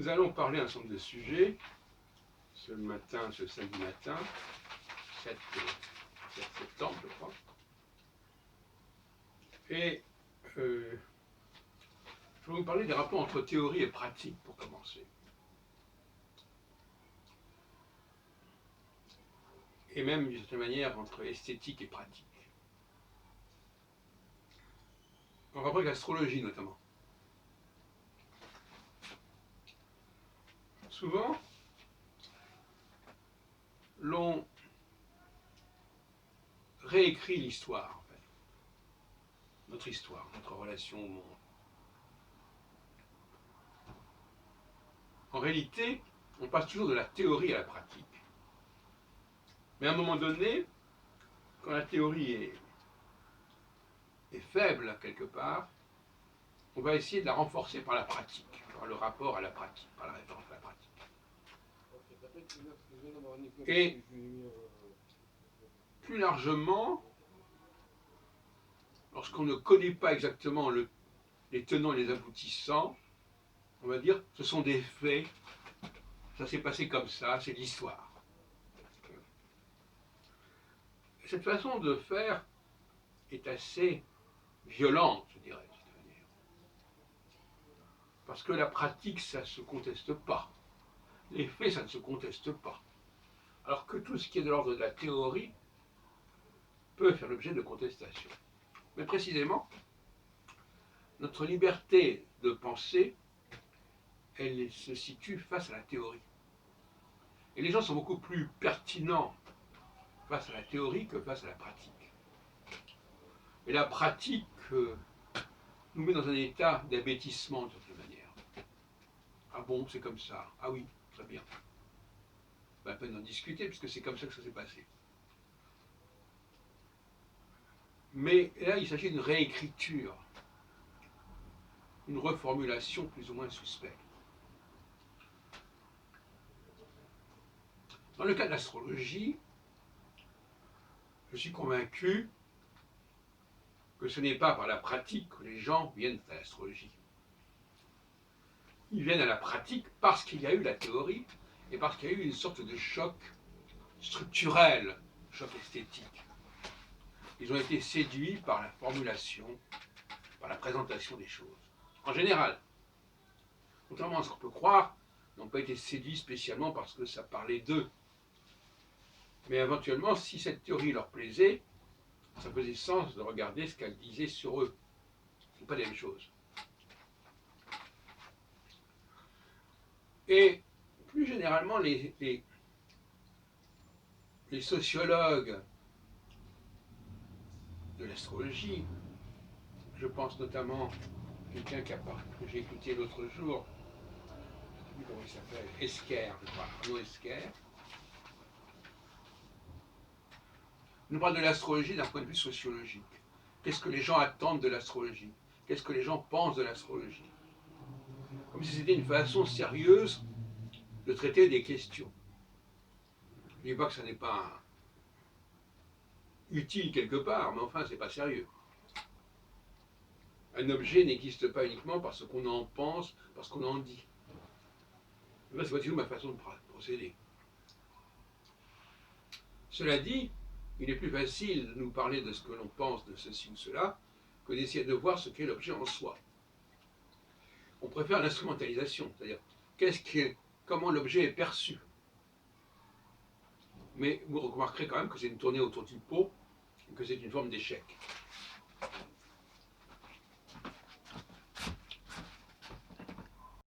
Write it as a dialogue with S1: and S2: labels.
S1: Nous allons parler un certain nombre de sujets ce samedi matin, 7 septembre, je crois. Et je vais vous parler des rapports entre théorie et pratique pour commencer. Et même d'une certaine manière entre esthétique et pratique. En rapport avec l'astrologie notamment. Souvent, l'on réécrit l'histoire, en fait. Notre histoire, notre relation au monde. En réalité, on passe toujours de la théorie à la pratique. Mais à un moment donné, quand la théorie est faible quelque part, on va essayer de la renforcer par la pratique, par le rapport à la pratique, par la référence à la pratique. Et plus largement, lorsqu'on ne connaît pas exactement les tenants et les aboutissants, on va dire ce sont des faits, ça s'est passé comme ça, c'est l'histoire. Cette façon de faire est assez violente, je dirais, de cette manière. Parce que la pratique, ça ne se conteste pas. Les faits, ça ne se conteste pas. Alors que tout ce qui est de l'ordre de la théorie peut faire l'objet de contestation. Mais précisément, notre liberté de penser, elle se situe face à la théorie. Et les gens sont beaucoup plus pertinents face à la théorie que face à la pratique. Et la pratique nous met dans un état d'abêtissement de toute manière. Ah bon, c'est comme ça. Ah oui, très bien. Pas la peine d'en discuter puisque c'est comme ça que ça s'est passé. Mais là, il s'agit d'une réécriture, une reformulation plus ou moins suspecte. Dans le cas de l'astrologie, je suis convaincu que ce n'est pas par la pratique que les gens viennent à l'astrologie. Ils viennent à la pratique parce qu'il y a eu la théorie et parce qu'il y a eu une sorte de choc structurel, choc esthétique. Ils ont été séduits par la formulation, par la présentation des choses. En général, contrairement à ce qu'on peut croire, ils n'ont pas été séduits spécialement parce que ça parlait d'eux. Mais éventuellement, si cette théorie leur plaisait, ça faisait sens de regarder ce qu'elle disait sur eux. Ce n'est pas la même chose. Et plus généralement, les sociologues de l'astrologie, je pense notamment à quelqu'un que j'ai écouté l'autre jour, je ne sais plus comment il s'appelle, Esquer, je crois, Arnaud Esquer, nous parle de l'astrologie d'un point de vue sociologique. Qu'est-ce que les gens attendent de l'astrologie? Qu'est-ce que les gens pensent de l'astrologie? Comme si c'était une façon sérieuse de traiter des questions. Je ne dis pas que ça n'est pas utile quelque part, mais enfin, c'est pas sérieux. Un objet n'existe pas uniquement parce qu'on en pense, parce qu'on en dit. C'est pas du tout ma façon de procéder. Cela dit, il est plus facile de nous parler de ce que l'on pense de ceci ou cela que d'essayer de voir ce qu'est l'objet en soi. On préfère l'instrumentalisation, c'est-à-dire comment l'objet est perçu. Mais vous remarquerez quand même que c'est une tournée autour du pot et que c'est une forme d'échec.